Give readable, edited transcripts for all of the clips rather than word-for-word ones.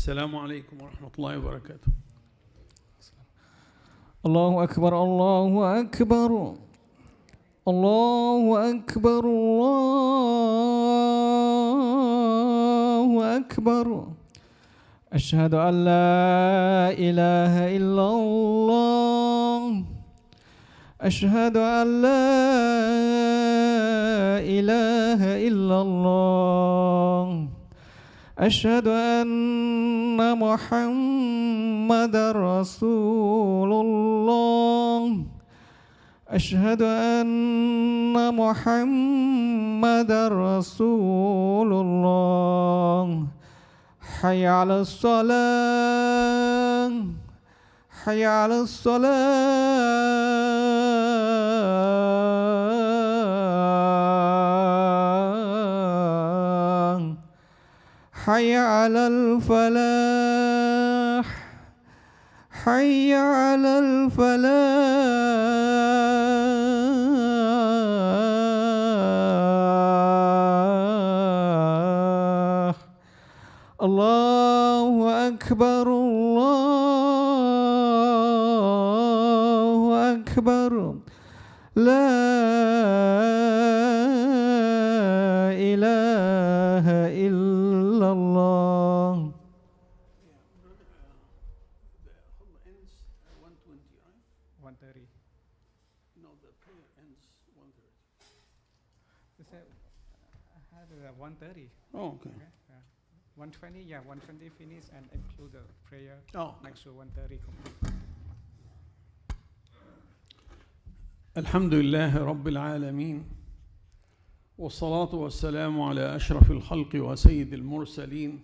السلام عليكم ورحمة الله وبركاته. الله أكبر الله أكبر الله أكبر الله أكبر أشهد أن لا إله إلا الله أشهد أن لا إله إلا الله أشهد أن محمدا رسول الله أشهد أن محمدا رسول الله حي على الصلاة حي على الصلاة حي على الفلاح حي على الفلاح الله أكبر الله أكبر لا إله إلا الله. The khutbah ends at 1:20, right? 1:30. No, the prayer ends 1:30. Is that 1:30? Oh, okay. 1:20, yeah, 1:20 finish and include the prayer. Oh, Next to 1:30 complete. الحمد لله رب العالمين والصلاة والسلام على أشرف الخلق وسيد المرسلين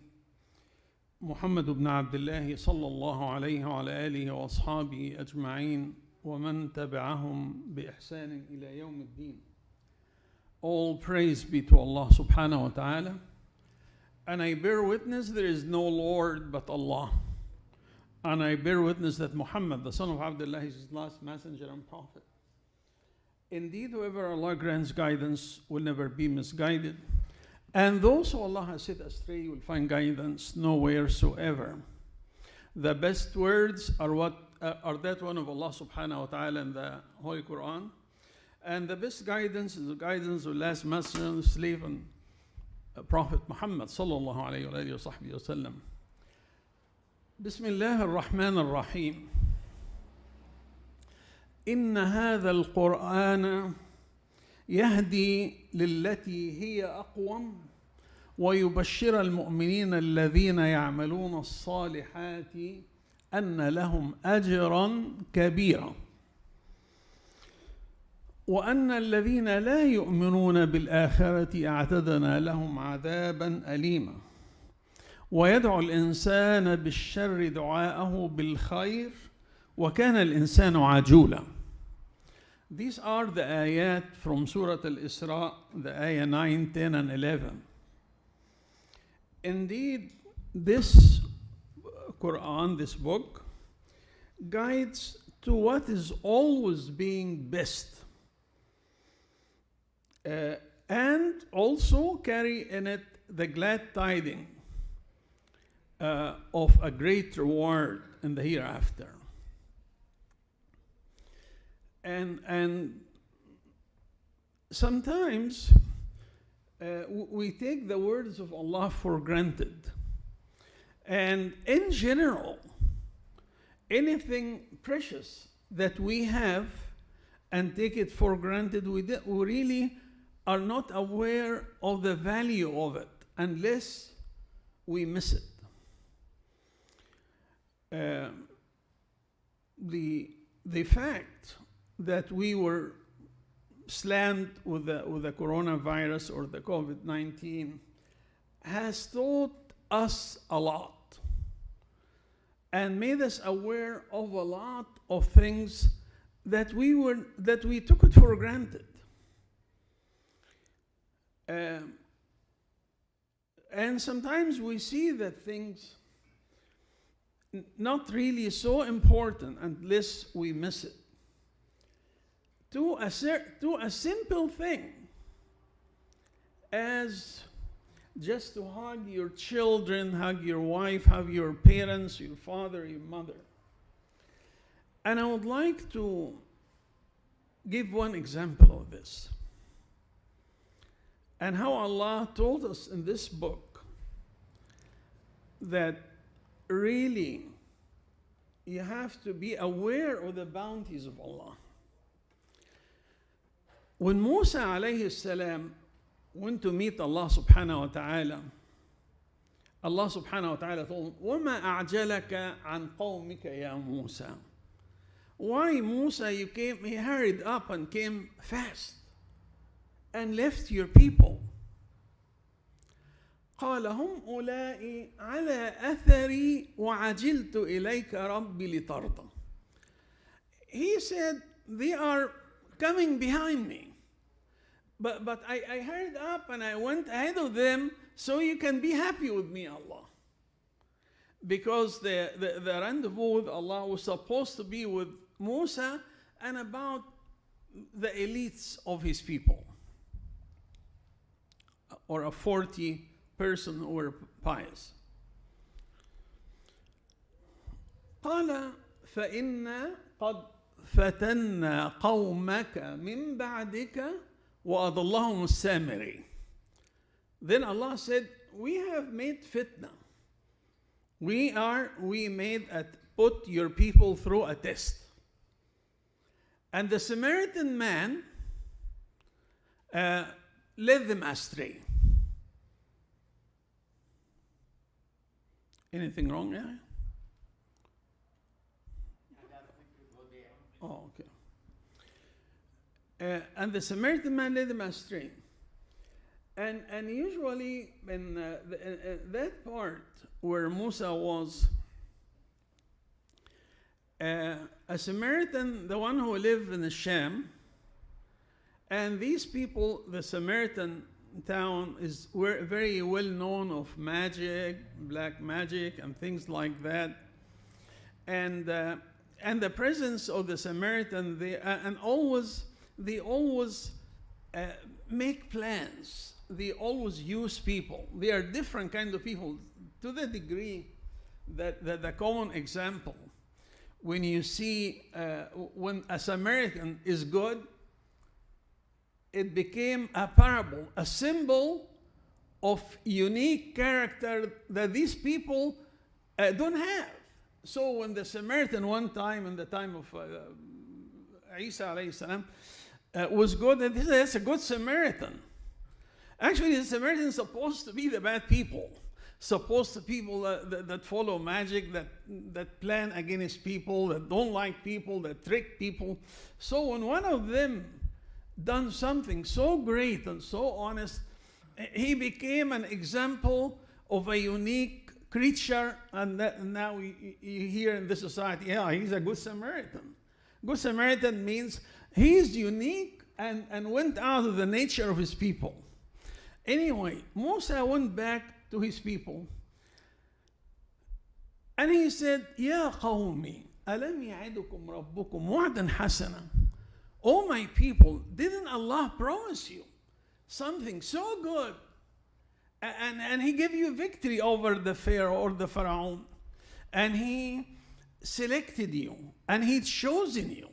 محمد بن عبد الله صلى الله عليه وعلى آله وأصحابه أجمعين ومن تبعهم بإحسان إلى يوم الدين. All praise be to Allah subhanahu wa ta'ala, and I bear witness there is no Lord but Allah, and I bear witness that Muhammad, the son of Abdullah, is his last messenger and prophet. Indeed, whoever Allah grants guidance will never be misguided, and those who Allah has set astray will find guidance nowheresoever. The best words are that one of Allah subhanahu wa ta'ala in the Holy Quran, and the best guidance is the guidance of the last messenger, slave, and Prophet Muhammad sallallahu alayhi wa sallam. Bismillah ar-Rahman ar-Rahim. إن هذا القرآن يهدي للتي هي أقوم ويبشر المؤمنين الذين يعملون الصالحات أن لهم أجرا كبيرا وأن الذين لا يؤمنون بالآخرة أعتدنا لهم عذابا أليما ويدعو الإنسان بالشر دعاءه بالخير وكان الإنسان عجولا. These are the ayat from Surah Al-Isra, the ayah 9, 10 and 11. Indeed, this Quran, this book, guides to what is always being best, and also carry in it the glad tiding of a great reward in the hereafter. And sometimes we take the words of Allah for granted. And in general, anything precious that we have and take it for granted, we really are not aware of the value of it unless we miss it. The fact that we were slammed with the coronavirus or the COVID-19 has taught us a lot and made us aware of a lot of things that we took it for granted. And sometimes we see that things not really so important unless we miss it. To a simple thing as just to hug your children, hug your wife, hug your parents, your father, your mother. And I would like to give one example of this. And how Allah told us in this book that really you have to be aware of the bounties of Allah. When Musa alayhi salam went to meet Allah subhanahu wa ta'ala, Allah subhanahu wa ta'ala told him, وَمَا أَعْجَلَكَ عَنْ قَوْمِكَ يَا Musa. Why, Musa, you came, he hurried up and came fast and left your people. قال هم أولئي على أثري وعجلت إليك ربي لترضى. He said, they are coming behind me. But I hurried up and I went ahead of them so you can be happy with me, Allah. Because the rendezvous with Allah was supposed to be with Musa and about the elites of his people, or a 40 person who were pious. قال فإنا قد فتنا قومك من بعدك وأضلهم السامري. Then Allah said, we have made fitna. We put your people through a test. And the Samaritan man led them astray. Anything wrong? Yeah? Oh, okay. And the Samaritan man led them astray. And usually in that part where Musa was, a Samaritan, the one who lived in the Sham, and these people, the Samaritan town were very well known of magic, black magic, and things like that. And the presence of the Samaritan, they always make plans. They always use people. They are different kinds of people, to the degree that the common example, when you see when a Samaritan is good, it became a parable, a symbol of unique character that these people don't have. So when the Samaritan one time, in the time of Isa alayhi salam, was good, and that's a good Samaritan. Actually, the Samaritan is supposed to be the bad people, supposed to be people that follow magic, that plan against people, that don't like people, that trick people. So when one of them done something so great and so honest, he became an example of a unique creature, and now you hear in this society, yeah, he's a good Samaritan. Good Samaritan means he's unique and went out of the nature of his people. Anyway, Musa went back to his people and he said, يا قومي ألم يعدكم ربكم وعدا حسنا. Oh my people, didn't Allah promise you something so good? And he gave you victory over the Pharaoh or the Pharaoh. And he selected you. And he'd chosen you.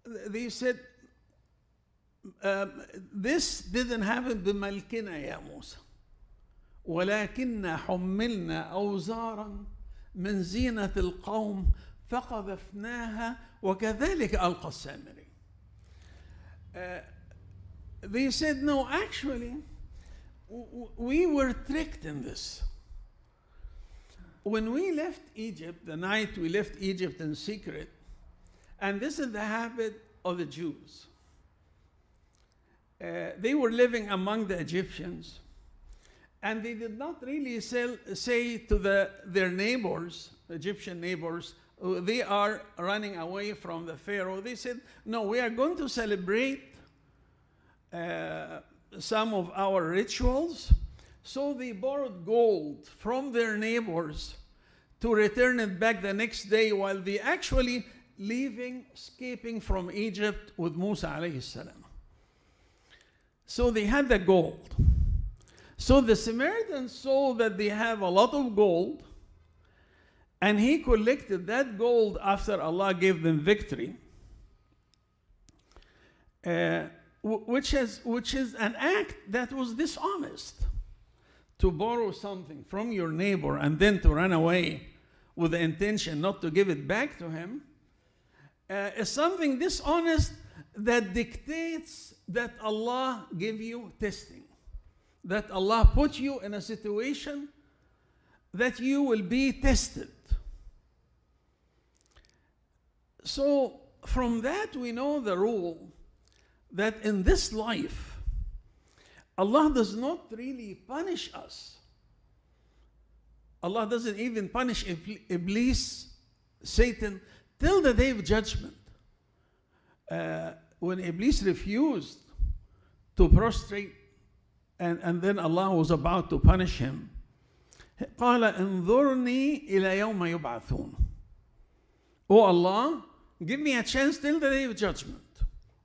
They said, this didn't happen بملكنا يا موسى. ولكننا حملنا أوزارا من زينة القوم فقذفناها وكذلك ألقى السامري. They said, no, actually, we were tricked in this. When we left Egypt, the night we left Egypt in secret, and this is the habit of the Jews. They were living among the Egyptians, and they did not really say to their neighbors, Egyptian neighbors, they are running away from the Pharaoh. They said, no, we are going to celebrate some of our rituals. So they borrowed gold from their neighbors to return it back the next day, while they actually escaping from Egypt with Musa alayhi salam. So they had the gold. So the Samaritans saw that they have a lot of gold, and he collected that gold after Allah gave them victory, which is an act that was dishonest. To borrow something from your neighbor and then to run away with the intention not to give it back to him is something dishonest that dictates that Allah give you testing, that Allah put you in a situation that you will be tested. So from that we know the rule that in this life Allah does not really punish us. Allah doesn't even punish Iblis, Satan, till the day of judgment. When Iblis refused to prostrate, and then Allah was about to punish him, قال انظرني إلى يوم يبعثون. Oh Allah, give me a chance till the day of judgment.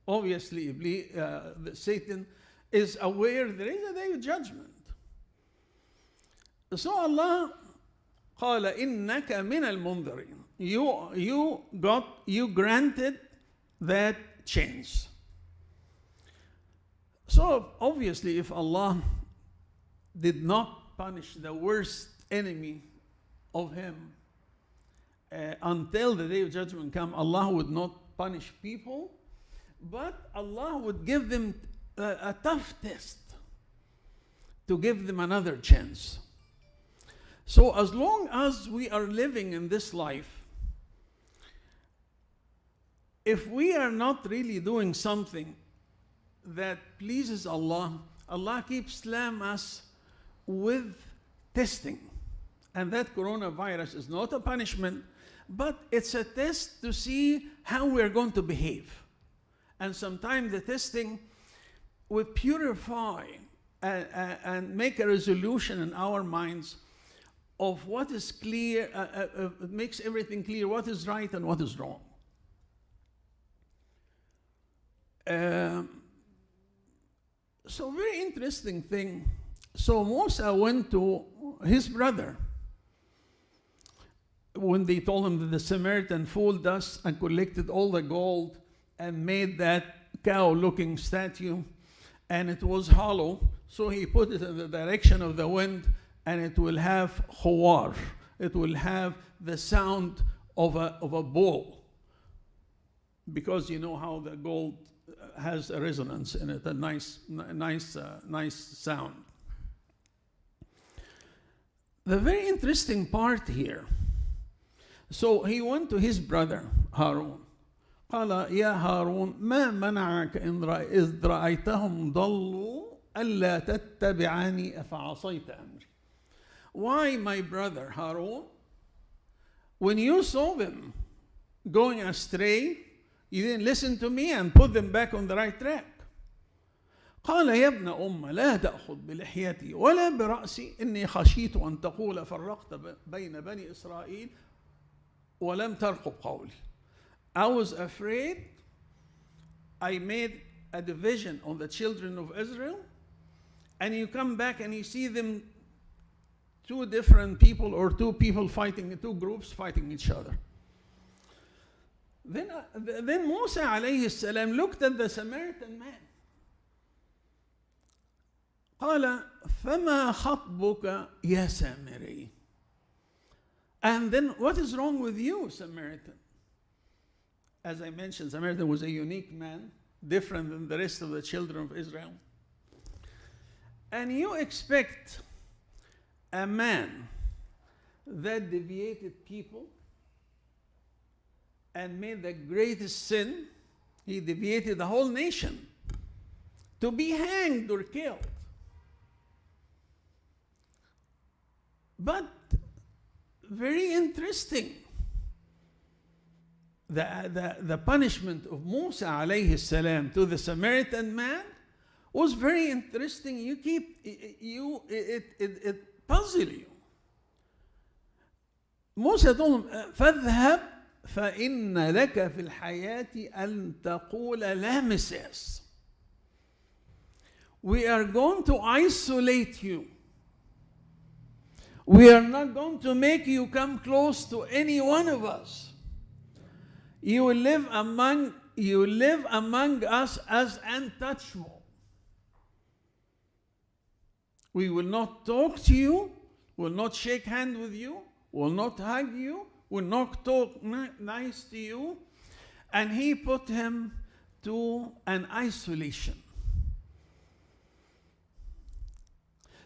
Obviously, Iblis, Satan is aware there is a day of judgment. So Allah قال إنك من المنذرين. You granted that chance. So obviously, if Allah did not punish the worst enemy of him until the day of judgment come, Allah would not punish people, but Allah would give them a tough test to give them another chance. So as long as we are living in this life, if we are not really doing something that pleases Allah, Allah keeps slamming us with testing. And that coronavirus is not a punishment, but it's a test to see how we're going to behave. And sometimes the testing will purify and make a resolution in our minds of what is clear, it makes everything clear, what is right and what is wrong. So very interesting thing. So Musa went to his brother when they told him that the Samaritan fooled us and collected all the gold and made that cow-looking statue, and it was hollow, so he put it in the direction of the wind, and it will have khawar. It will have the sound of a bull, because you know how the gold has a resonance in it, a nice sound. The very interesting part here. So he went to his brother Harun. قال يا هارون ما منعك إذ رأيتهم ضلوا ألا تتبعني أفعصيت أمري. Why, my brother Harun, when you saw them going astray, you didn't listen to me and put them back on the right track? قال يا ابن أم لا تأخذ بلحيتي ولا برأسي إني خشيت أن تقول فرقت بين بني إسرائيل ولم ترقب قولي. I was afraid I made a division on the children of Israel, and you come back and you see them two different people or two groups fighting each other. Then Musa alayhi salam looked at the Samaritan man. قال فما خطبك يا سامري. And then what is wrong with you, Samaritan? As I mentioned, Samaritan was a unique man, different than the rest of the children of Israel. And you expect a man that deviated people and made the greatest sin, he deviated the whole nation, to be hanged or killed. But very interesting, the punishment of Musa alayhi salam to the Samaritan man was very interesting. It puzzled you. Musa told him, فاذهب فإن لك في الحياة أن تقول لا مساس we are going to isolate you. We are not going to make you come close to any one of us. You will live among us as untouchable. We will not talk to you, will not shake hands with you, will not hug you, will not talk nice to you. And he put him to an isolation.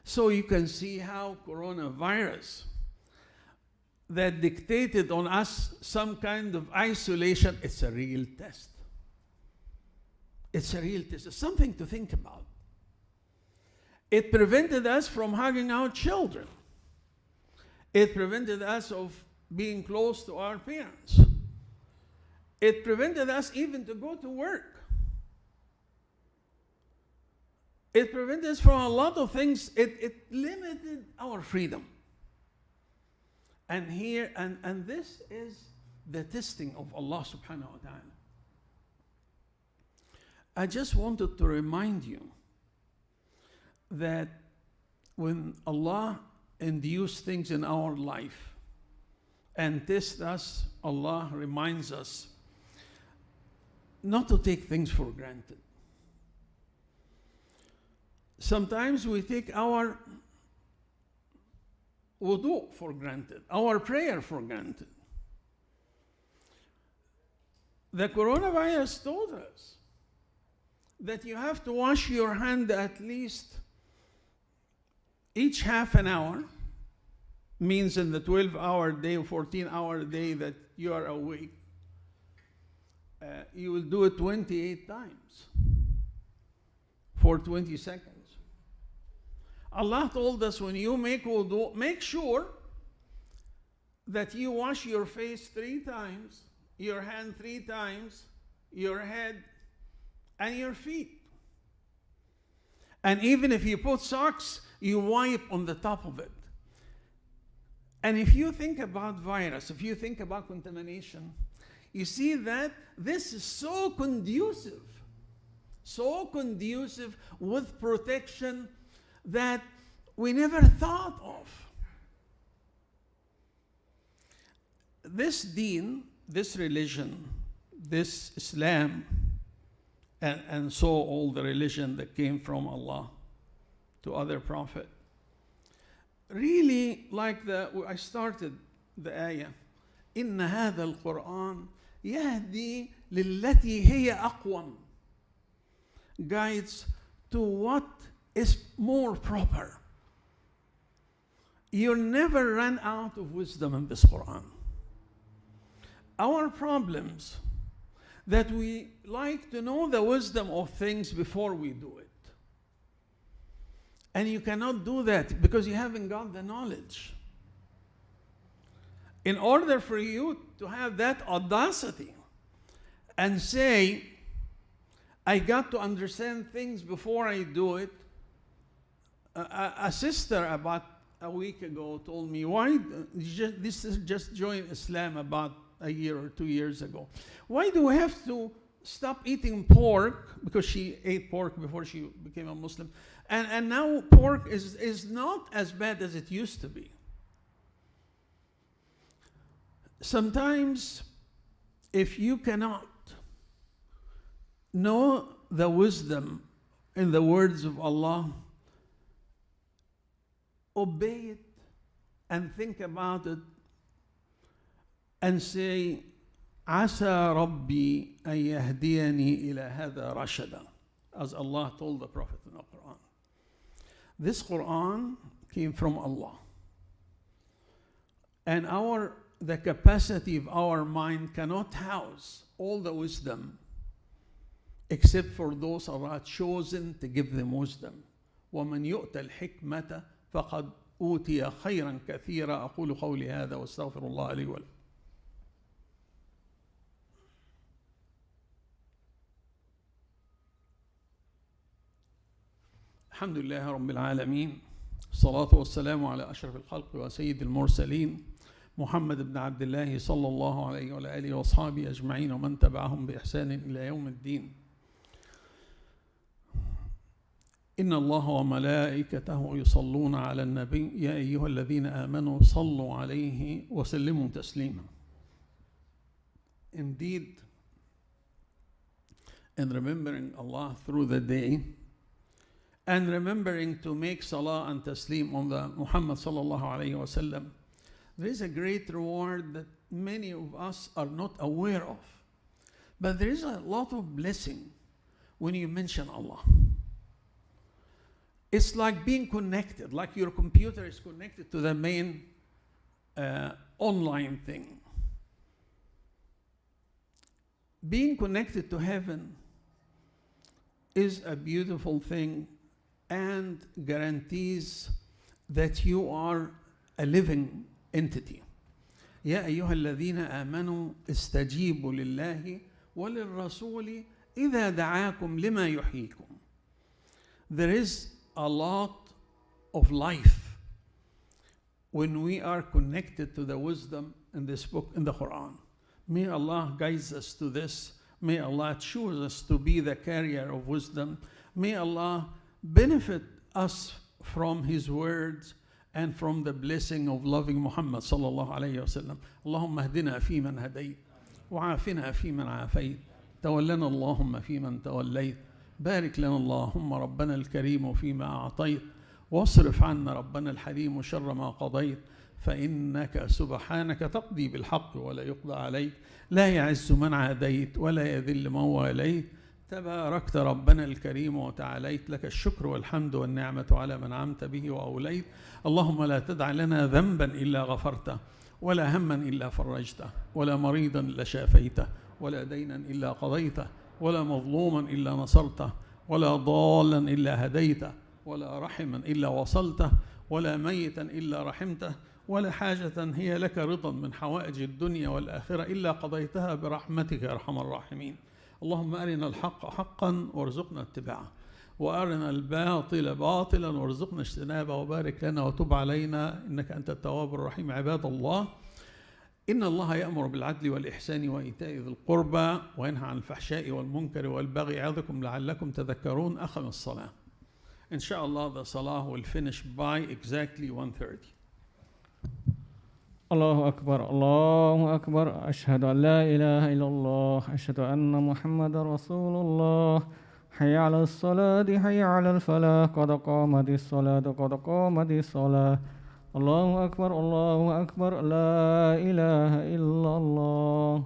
So you can see how coronavirus that dictated on us some kind of isolation, it's a real test. It's a real test. It's something to think about. It prevented us from hugging our children. It prevented us of being close to our parents. It prevented us even to go to work. It prevented us from a lot of things. It limited our freedom. And this is the testing of Allah subhanahu wa ta'ala. I just wanted to remind you that when Allah induces things in our life and tests us, Allah reminds us not to take things for granted. Sometimes we take our wudu for granted, our prayer for granted. The coronavirus told us that you have to wash your hand at least each half an hour, means in the 12-hour day or 14-hour day that you are awake, you will do it 28 times for 20 seconds. Allah told us when you make wudu, make sure that you wash your face 3 times, your hand 3 times, your head, and your feet. And even if you put socks, you wipe on the top of it. And if you think about virus, if you think about contamination, you see that this is so conducive with protection that we never thought of. This deen, this religion, this Islam, and so all the religion that came from Allah to other prophet, really like I started the ayah, إن هذا القرآن يهدي للتي هي أقوم, guides to what is more proper. You never run out of wisdom in this Quran. Our problems that we like to know the wisdom of things before we do it. And you cannot do that because you haven't got the knowledge. In order for you to have that audacity and say, I got to understand things before I do it, a sister about a week ago told me, why this is just joined Islam about a year or 2 years ago. Why do we have to stop eating pork? Because she ate pork before she became a Muslim. And now pork is not as bad as it used to be. Sometimes, if you cannot know the wisdom in the words of Allah, obey it and think about it and say, عسى ربي أن يهديني إلى هذا رشدا, as Allah told the Prophet in the Quran. This Quran came from Allah. And the capacity of our mind cannot house all the wisdom except for those Allah had chosen to give them wisdom. وَمَنْ يُؤْتَ الْحِكْمَةَ فَقَدْ أُوتِيَ خَيْرًا كَثِيرًا أقول قولي هذا واستغفر الله لي ولكم. الحمد لله رب العالمين، الصلاة والسلام على أشرف الخلق وسيد المرسلين محمد بن عبد الله صلى الله عليه وعلى آله وأصحابه أجمعين ومن تبعهم بإحسان إلى يوم الدين. إن الله وملائكته يصلون على النبي يا أيها الذين آمنوا صلوا عليه وسلموا تسليما. Indeed, in remembering Allah through the day and remembering to make salah and taslim on the Muhammad sallallahu alayhi wa sallam, there is a great reward that many of us are not aware of. But there is a lot of blessing when you mention Allah. It's like being connected, like your computer is connected to the main online thing. Being connected to heaven is a beautiful thing and guarantees that you are a living entity. يا أيها الذين آمنوا استجيبوا لله وللرسول إذا دعاكم لما يحييكم. There is a lot of life when we are connected to the wisdom in this book, in the Quran. May Allah guide us to this. May Allah choose us to be the carrier of wisdom. May Allah benefit us from His words and from the blessing of loving Muhammad sallallahu alayhi wa sallam. اللهم اهدنا فيمن هديت وعافنا فيمن عافيت تولنا اللهم فيمن توليت بارك لنا اللهم ربنا الكريم فيما أعطيت واصرف عنا ربنا الحليم شر ما قضيت فإنك سبحانك تقضي بالحق ولا يقضى عليك لا يعز من عاديت ولا يذل من واليت تباركت ربنا الكريم وتعاليت لك الشكر والحمد والنعمة على من أنعمت به وأوليت. اللهم لا تدع لنا ذنبا إلا غفرته ولا هما إلا فرجته ولا مريضا إلا شافيته ولا دينا إلا قضيته ولا مظلوما إلا نصرته ولا ضالا إلا هديته ولا رحما إلا وصلته ولا ميتا إلا رحمته ولا حاجة هي لك رضا من حوائج الدنيا والآخرة إلا قضيتها برحمتك يا أرحم الراحمين. اللهم أرنا الحق حقا وارزقنا اتباعه وأرنا الباطل باطلا وارزقنا اجتنابه وبارك لنا وتب علينا إنك أنت التواب الرحيم. عباد الله، إن الله يأمر بالعدل والإحسان وإيتاء ذي القربى وينهى عن الفحشاء والمنكر والبغي يعظكم لعلكم تذكرون. أقم الصلاة. Inshallah, the salah will finish by exactly 1:30. الله أكبر الله أكبر أشهد أن لا إله إلا الله أشهد أن محمد رسول الله حي على الصلاة حي على الفلاح قد قامت الصلاة قد قامت الصلاة. الله أكبر لا إله إلا الله.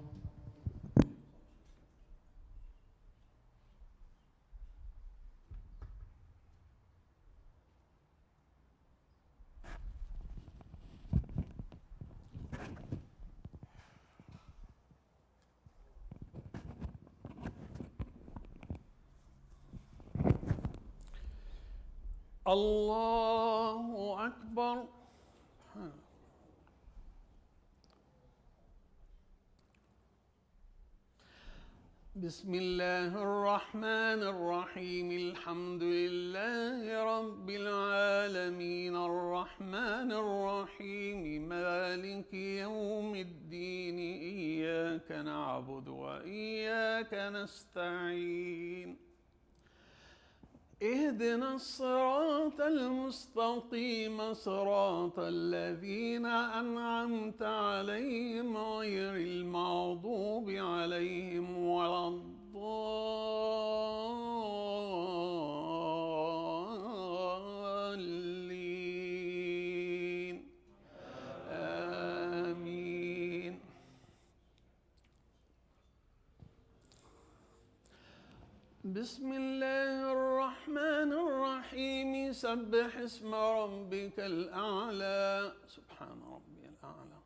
الله أكبر. بسم الله الرحمن الرحيم الحمد لله رب العالمين الرحمن الرحيم مالك يوم الدين إياك نعبد وإياك نستعين اهدنا الصراط المستقيم صراط الذين أنعمت عليهم غير المغضوب عليهم ولا الضالين آمين. بسم الله الرحمن الرحيم سبح اسم ربك الأعلى سبحان ربي الأعلى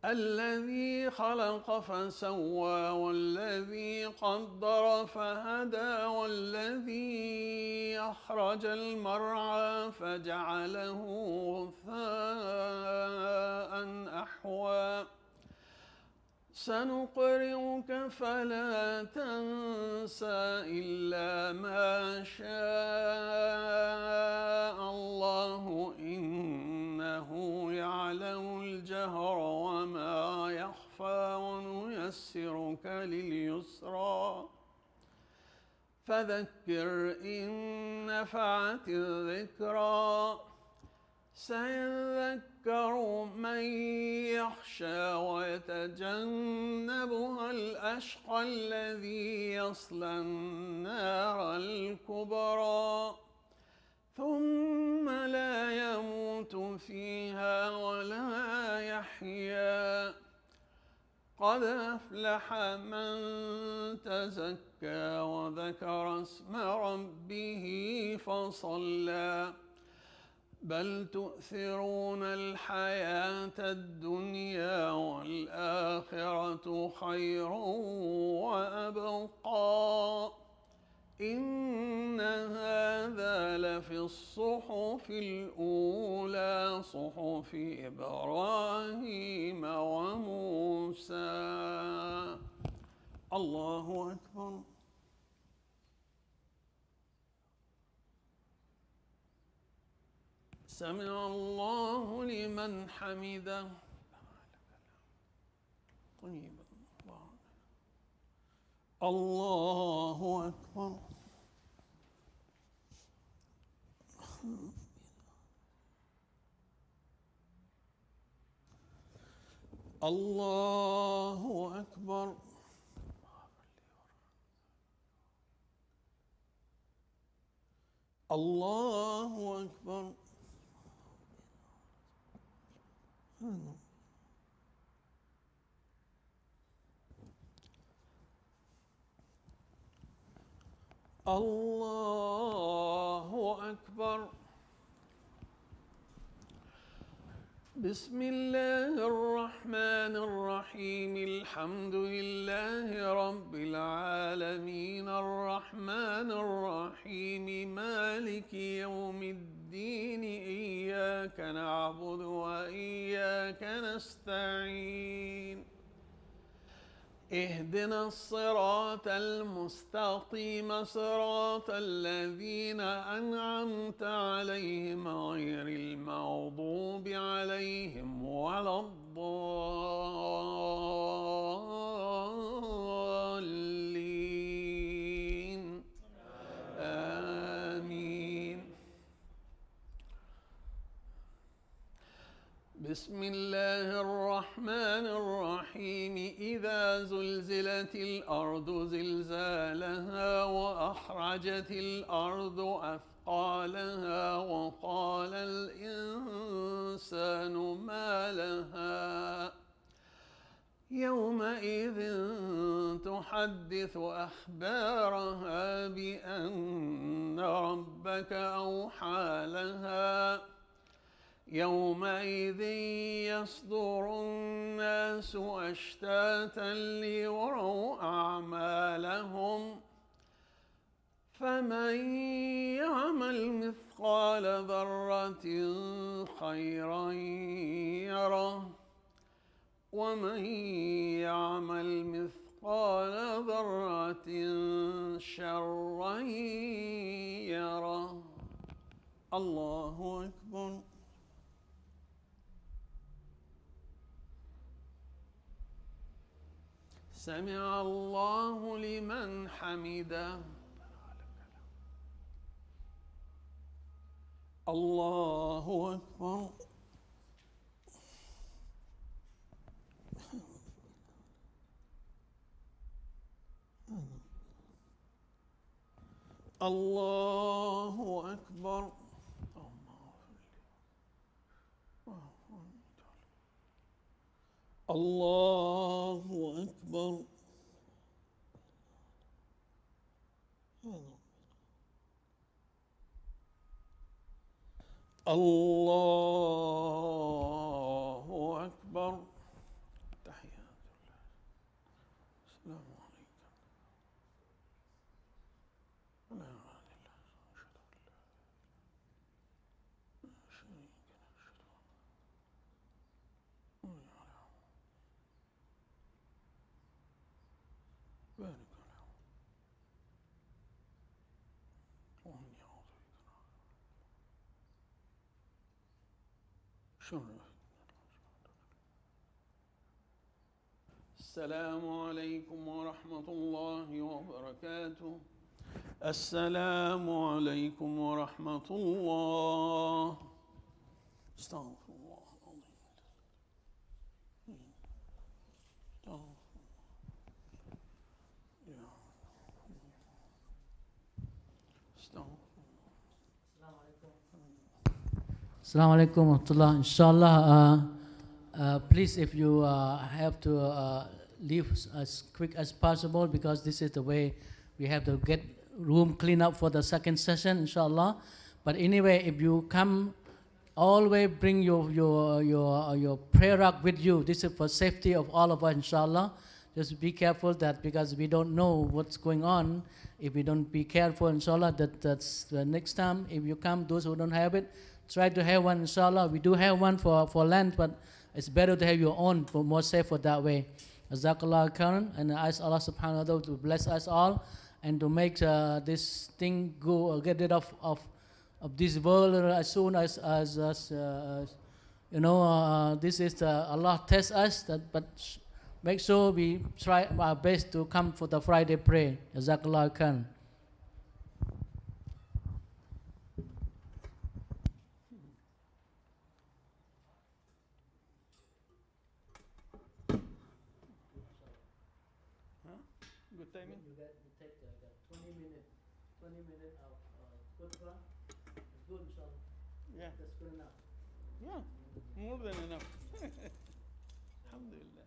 الذي خلق فسوى والذي قدر فهدى والذي أخرج المرعى فجعله غثاء أحوى سنقرئك فلا تنسى إلا ما شاء الله إنه يعلم الجهر وما يخفى ونيسرك لليسرى فذكر إن نفعت الذكرى سيذكر من يخشى ويتجنبها الأشقى الذي يصلى النار الكبرى ثم لا يموت فيها ولا يحيا قد أفلح من تزكى وذكر اسم ربه فصلى بل تؤثرون الحياة الدنيا والآخرة خير وأبقى إن هذا لفي الصحف الأولى صحف إبراهيم وموسى. الله أكبر. سمع الله لمن حمده. طيب الله أكبر. الله أكبر. الله أكبر. الله أكبر. بسم الله الرحمن الرحيم الحمد لله رب العالمين الرحمن الرحيم مالك يوم الدين إياك نعبد وإياك نستعين اهدنا الصراط المستقيم صراط الذين أنعمت عليهم غير المغضوب عليهم ولا الضالين آمين. بسم الله الرحمن الرحيم إذا زلزلت الأرض زلزالها وأخرجت الأرض أثقالها وقال الإنسان ما لها يومئذ تحدث أخبارها بأن ربك أوحى لها يومئذ يصدر الناس أشتاتا ليروا أعمالهم فمن يعمل مثقال ذرة خيرا يره ومن يعمل مثقال ذرة شرا يره. الله أكبر. سمع الله لمن حمده. الله أكبر. الله أكبر. الله أكبر. الله أكبر. تحيات الله. السلام عليكم. بارك له وهم يعوذون شر. السلام عليكم ورحمة الله وبركاته. السلام عليكم ورحمة الله. استغفر الله العظيم. Assalamu alaikum wa rahmatullah. Inshallah, please, if you have to leave as quick as possible, because this is the way we have to get room clean up for the second session, inshallah. But anyway, if you come, always bring your prayer rug with you. This is for safety of all of us, inshallah. Just be careful that, because we don't know what's going on. If we don't be careful, inshallah, that's the next time. If you come, those who don't have it, try to have one, inshallah. We do have one for land, but it's better to have your own, for more safer that way. Jazakallah khairan, and I ask Allah subhanahu wa ta'ala to bless us all and to make this thing go, get rid of this world as soon as this is Allah tests us, but make sure we try our best to come for the Friday prayer. Jazakallah khairan. Good timing? You take the 20 minute of khutbah. It's good, inshallah. Yeah. That's good enough. Yeah, more than enough. Alhamdulillah.